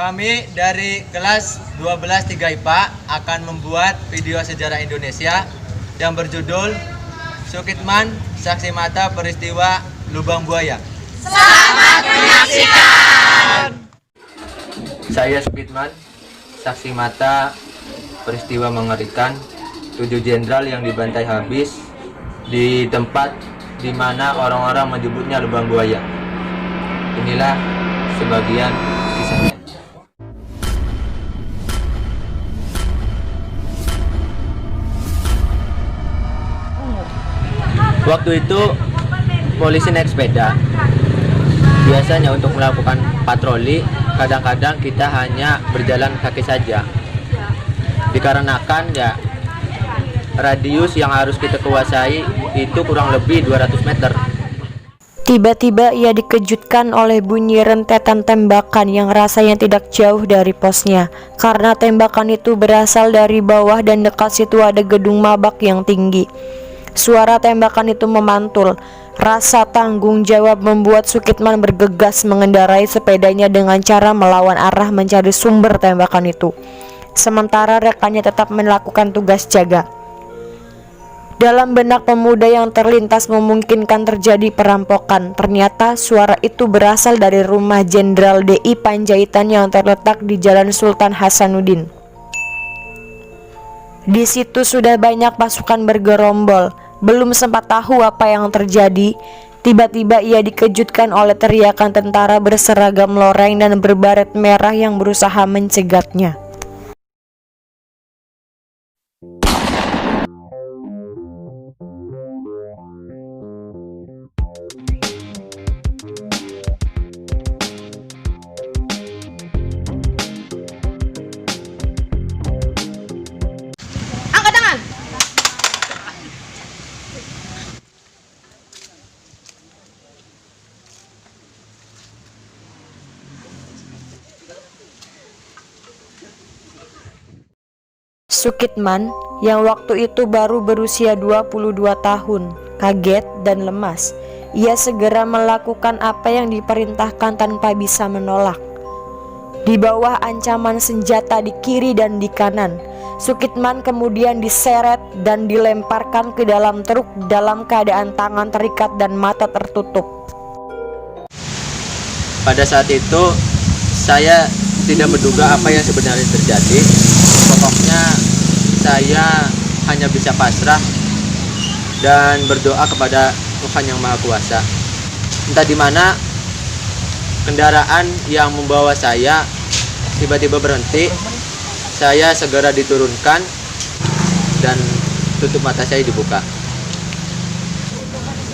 Kami dari kelas 12 3 IPA akan membuat video sejarah Indonesia yang berjudul Sukitman, Saksi Mata Peristiwa Lubang Buaya. Selamat menyaksikan. Saya Sukitman, saksi mata peristiwa mengerikan 7 jenderal yang dibantai habis di tempat di mana orang-orang menyebutnya Lubang Buaya. Inilah sebagian kisahnya. Waktu itu polisi naik sepeda. Biasanya untuk melakukan patroli, kadang-kadang kita hanya berjalan kaki saja. Dikarenakan radius yang harus kita kuasai itu kurang lebih 200 meter. Tiba-tiba ia dikejutkan oleh bunyi rentetan tembakan yang rasanya tidak jauh dari posnya. Karena tembakan itu berasal dari bawah dan dekat situ ada gedung mabak yang tinggi. Suara tembakan itu memantul. Rasa tanggung jawab membuat Sukitman bergegas mengendarai sepedanya dengan cara melawan arah mencari sumber tembakan itu. Sementara rekannya tetap melakukan tugas jaga. Dalam benak pemuda yang terlintas memungkinkan terjadi perampokan. Ternyata suara itu berasal dari rumah Jenderal DI Panjaitan yang terletak di Jalan Sultan Hasanuddin. Di situ sudah banyak pasukan bergerombol. Belum sempat tahu apa yang terjadi, tiba-tiba ia dikejutkan oleh teriakan tentara berseragam loreng dan berbaret merah yang berusaha mencegatnya. Angkat tangan. Sukitman yang waktu itu baru berusia 22 tahun, kaget dan lemas. Ia segera melakukan apa yang diperintahkan tanpa bisa menolak. Di bawah ancaman senjata di kiri dan di kanan, Sukitman kemudian diseret dan dilemparkan ke dalam truk dalam keadaan tangan terikat dan mata tertutup. Pada saat itu saya tidak menduga apa yang sebenarnya terjadi. Pokoknya saya hanya bisa pasrah dan berdoa kepada Tuhan Yang Maha Kuasa. Entah di mana kendaraan yang membawa saya tiba-tiba berhenti. Saya segera diturunkan dan tutup mata saya dibuka.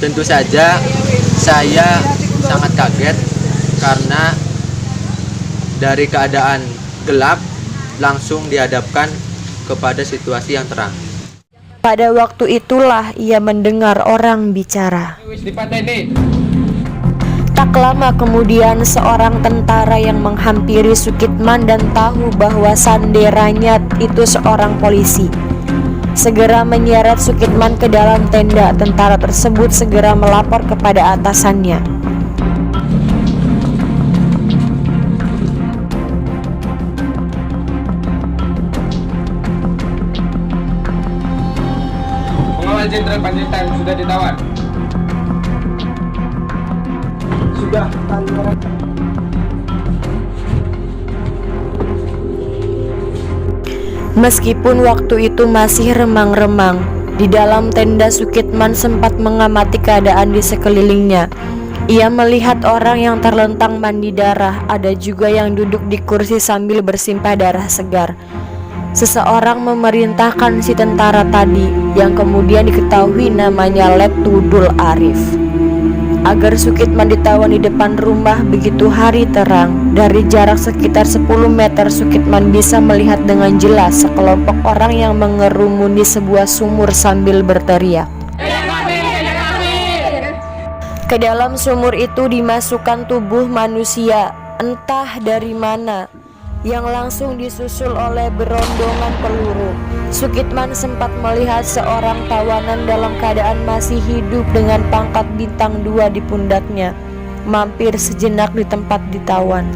Tentu saja saya sangat kaget karena dari keadaan gelap langsung dihadapkan kepada situasi yang terang. Pada waktu itulah ia mendengar orang bicara. Tak lama kemudian seorang tentara yang menghampiri Sukitman dan tahu bahwa sanderanya itu seorang polisi segera menyeret Sukitman ke dalam tenda. Tentara tersebut segera melapor kepada atasannya. Pengawal Jenderal Panjaitan sudah ditawan. Sudah. Meskipun waktu itu masih remang-remang, di dalam tenda Sukitman sempat mengamati keadaan di sekelilingnya. Ia melihat orang yang terlentang mandi darah, ada juga yang duduk di kursi sambil bersimpah darah segar. Seseorang memerintahkan si tentara tadi, yang kemudian diketahui namanya Letudul Arif, agar Sukitman ditawan di depan rumah begitu hari terang. Dari jarak sekitar 10 meter Sukitman bisa melihat dengan jelas sekelompok orang yang mengerumuni sebuah sumur sambil berteriak. Ke dalam sumur itu dimasukkan tubuh manusia, entah dari mana, yang langsung disusul oleh berondongan peluru. Sukitman sempat melihat seorang tawanan dalam keadaan masih hidup dengan pangkat bintang 2 di pundaknya, mampir sejenak di tempat ditawan.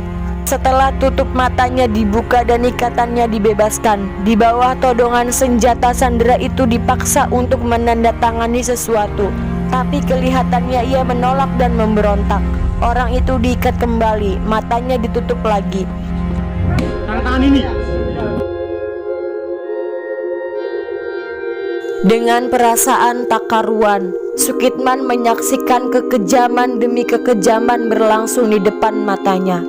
Setelah tutup matanya dibuka dan ikatannya dibebaskan, di bawah todongan senjata Sandra itu dipaksa untuk menandatangani sesuatu. Tapi kelihatannya ia menolak dan memberontak. Orang itu diikat kembali, matanya ditutup lagi. Tanda tangan ini. Dengan perasaan tak karuan, Sukitman menyaksikan kekejaman demi kekejaman berlangsung di depan matanya.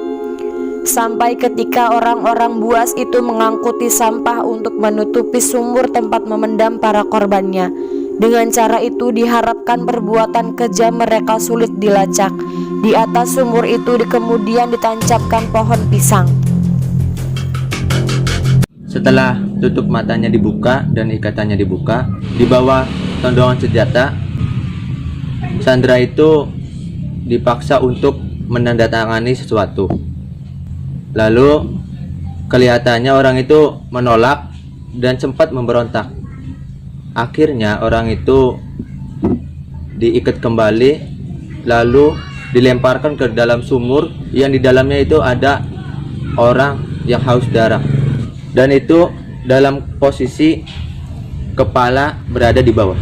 Sampai ketika orang-orang buas itu mengangkuti sampah untuk menutupi sumur tempat memendam para korbannya. Dengan cara itu diharapkan perbuatan kejam mereka sulit dilacak. Di atas sumur itu kemudian ditancapkan pohon pisang. Setelah tutup matanya dibuka dan ikatannya dibuka, di bawah tondongan senjata, Sandra itu dipaksa untuk menandatangani sesuatu. Lalu kelihatannya orang itu menolak dan sempat memberontak. Akhirnya orang itu diikat kembali, lalu dilemparkan ke dalam sumur yang di dalamnya itu ada orang yang haus darah. Dan itu dalam posisi kepala berada di bawah.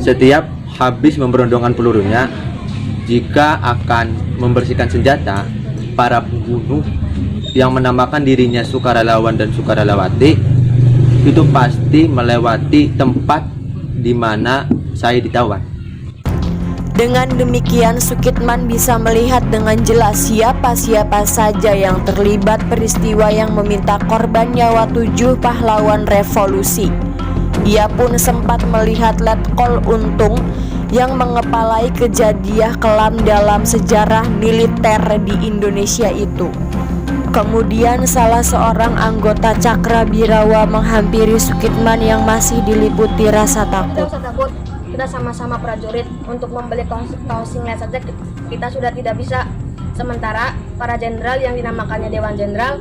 Setiap habis memberondongkan pelurunya, jika akan membersihkan senjata, para pembunuh yang menamakan dirinya sukarelawan dan sukarelawati itu pasti melewati tempat di mana saya ditawan. Dengan demikian Sukitman bisa melihat dengan jelas siapa-siapa saja yang terlibat peristiwa yang meminta korban nyawa 7 pahlawan revolusi. Ia pun sempat melihat Letkol Untung yang mengepalai kejadian kelam dalam sejarah militer di Indonesia itu. Kemudian salah seorang anggota Cakrabirawa menghampiri Sukitman yang masih diliputi rasa takut. Tidak usah takut, kita sama-sama prajurit. Untuk membeli kaos singlet saja kita sudah tidak bisa. Sementara para jenderal yang dinamakannya Dewan Jenderal,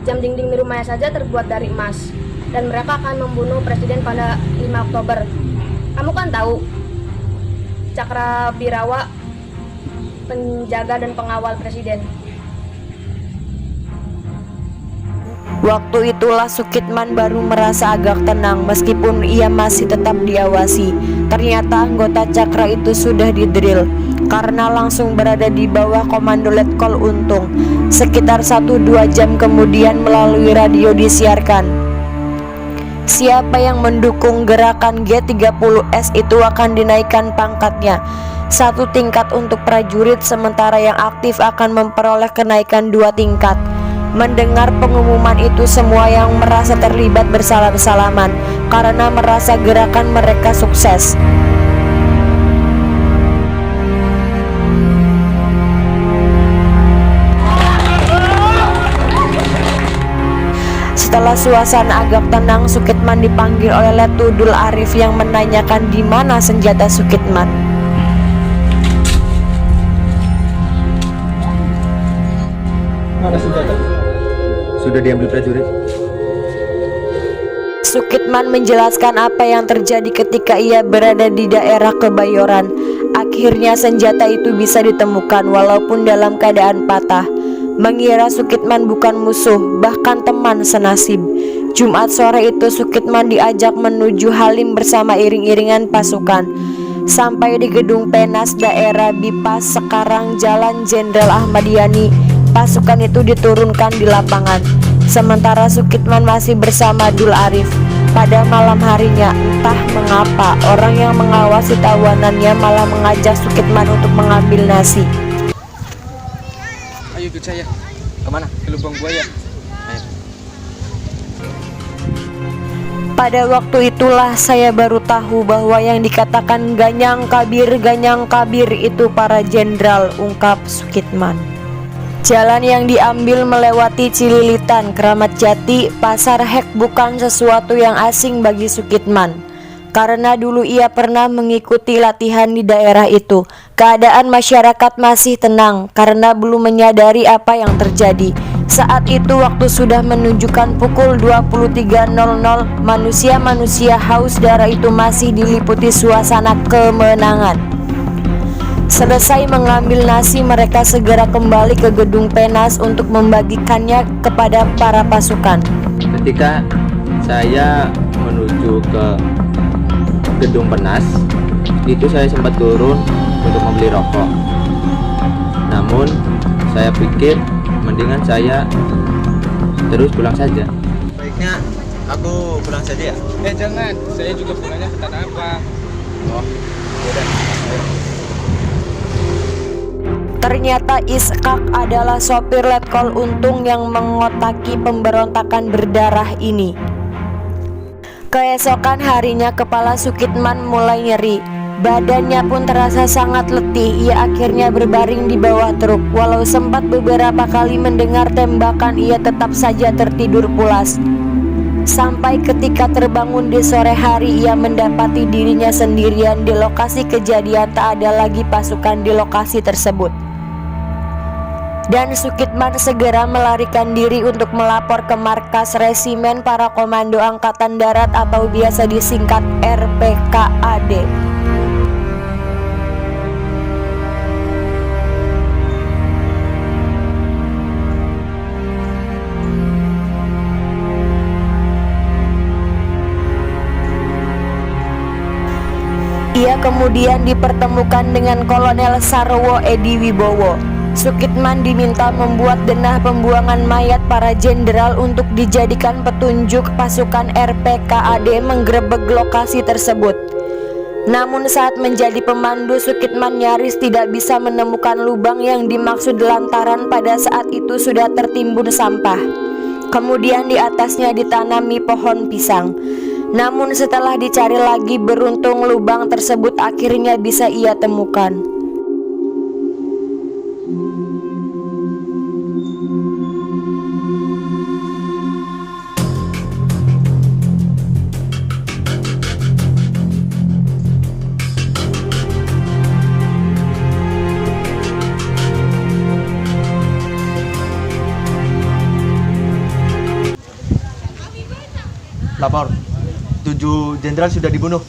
jam dinding di rumahnya saja terbuat dari emas. Dan mereka akan membunuh presiden pada 5 Oktober. Kamu kan tahu, Cakrabirawa penjaga dan pengawal presiden. Waktu itulah Sukitman baru merasa agak tenang meskipun ia masih tetap diawasi. Ternyata anggota Cakra itu sudah didrill karena langsung berada di bawah komando Letkol Untung. Sekitar 1-2 jam kemudian melalui radio disiarkan, siapa yang mendukung gerakan G30S itu akan dinaikkan pangkatnya 1 tingkat untuk prajurit, sementara yang aktif akan memperoleh kenaikan 2 tingkat. Mendengar pengumuman itu, semua yang merasa terlibat bersalam-salaman karena merasa gerakan mereka sukses. Setelah suasana agak tenang, Sukitman dipanggil oleh Letudul Arif yang menanyakan di mana senjata Sukitman. Mana senjata? Sudah diambil prajurit. Sukitman menjelaskan apa yang terjadi ketika ia berada di daerah Kebayoran. Akhirnya senjata itu bisa ditemukan walaupun dalam keadaan patah. Mengira Sukitman bukan musuh, bahkan teman senasib. Jumat sore itu Sukitman diajak menuju Halim bersama iring-iringan pasukan. Sampai di gedung Penas daerah Bipas, sekarang Jalan Jenderal Ahmad Yani, pasukan itu diturunkan di lapangan. Sementara Sukitman masih bersama Dul Arif. Pada malam harinya, entah mengapa orang yang mengawasi tawanannya malah mengajak Sukitman untuk mengambil nasi. Ayo ikut saya Kemana? ke lubang buaya. Ayo. Pada waktu itulah saya baru tahu bahwa yang dikatakan Ganyang Kabir itu para jenderal, ungkap Sukitman. Jalan yang diambil melewati Cililitan, Keramat Jati, Pasar Hek bukan sesuatu yang asing bagi Sukitman. Karena dulu ia pernah mengikuti latihan di daerah itu. Keadaan masyarakat masih tenang karena belum menyadari apa yang terjadi. Saat itu waktu sudah menunjukkan pukul 23.00. Manusia-manusia haus darah itu masih diliputi suasana kemenangan. Selesai mengambil nasi, mereka segera kembali ke gedung Penas untuk membagikannya kepada para pasukan. Ketika saya menuju ke gedung Penas, itu saya sempat turun untuk membeli rokok. Namun saya pikir mendingan saya terus pulang saja. Baiknya aku pulang saja ya? Jangan, saya juga pulangnya ke Tanah Abang. Oh, yaudah. Ternyata Iskak adalah sopir Letkol Untung yang mengotaki pemberontakan berdarah ini. Keesokan harinya kepala Sukitman mulai nyeri. Badannya pun terasa sangat letih. Ia akhirnya berbaring di bawah truk. Walau sempat beberapa kali mendengar tembakan, ia tetap saja tertidur pulas. Sampai ketika terbangun di sore hari, ia mendapati dirinya sendirian di lokasi kejadian. Tak ada lagi pasukan di lokasi tersebut. Dan Sukitman segera melarikan diri untuk melapor ke markas Resimen Para Komando Angkatan Darat atau biasa disingkat RPKAD. Ia kemudian dipertemukan dengan Kolonel Sarwo Edi Wibowo. Sukitman diminta membuat denah pembuangan mayat para jenderal untuk dijadikan petunjuk pasukan RPKAD menggerebek lokasi tersebut. Namun saat menjadi pemandu, Sukitman nyaris tidak bisa menemukan lubang yang dimaksud lantaran pada saat itu sudah tertimbun sampah. Kemudian di atasnya ditanami pohon pisang. Namun setelah dicari lagi, beruntung lubang tersebut akhirnya bisa ia temukan. Lapor, 7 jenderal sudah dibunuh.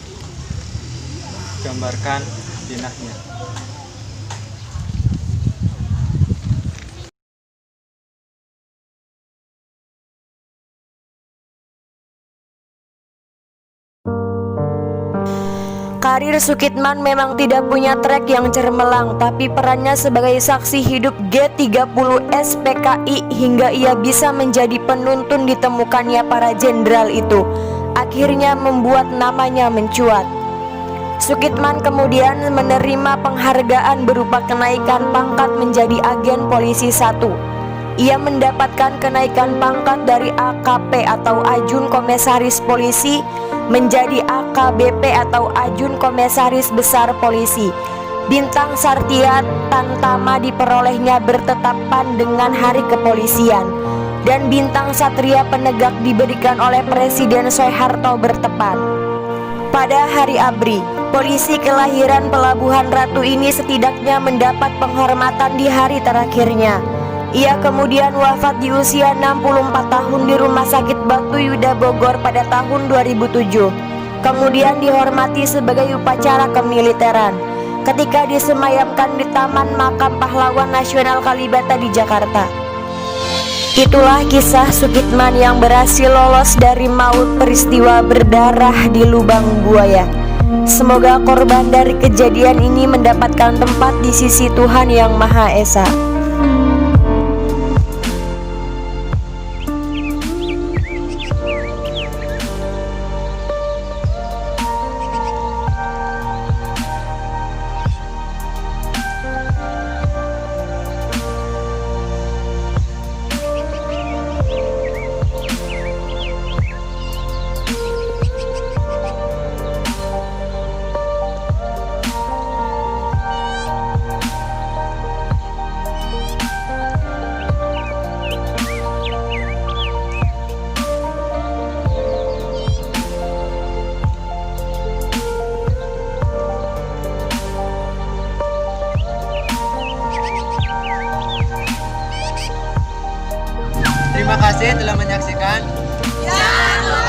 Gambarkan jenazahnya. Karir Sukitman memang tidak punya trek yang cemerlang, tapi perannya sebagai saksi hidup G30 SPKI hingga ia bisa menjadi penuntun ditemukannya para jenderal itu akhirnya membuat namanya mencuat. Sukitman kemudian menerima penghargaan berupa kenaikan pangkat menjadi agen polisi 1. Ia mendapatkan kenaikan pangkat dari AKP atau Ajun Komisaris Polisi menjadi AKBP atau Ajun Komisaris Besar Polisi. Bintang Sartia Tantama diperolehnya bertetapan dengan Hari Kepolisian, dan bintang Satria Penegak diberikan oleh Presiden Soeharto bertepat. Pada hari ABRI, polisi kelahiran Pelabuhan Ratu ini setidaknya mendapat penghormatan di hari terakhirnya. Ia kemudian wafat di usia 64 tahun di Rumah Sakit Batu Yuda Bogor pada tahun 2007. Kemudian dihormati sebagai upacara kemiliteran ketika disemayamkan di Taman Makam Pahlawan Nasional Kalibata di Jakarta. Itulah kisah Sukitman yang berhasil lolos dari maut peristiwa berdarah di lubang buaya. Semoga korban dari kejadian ini mendapatkan tempat di sisi Tuhan Yang Maha Esa. Terima kasih telah menyaksikan. Jangan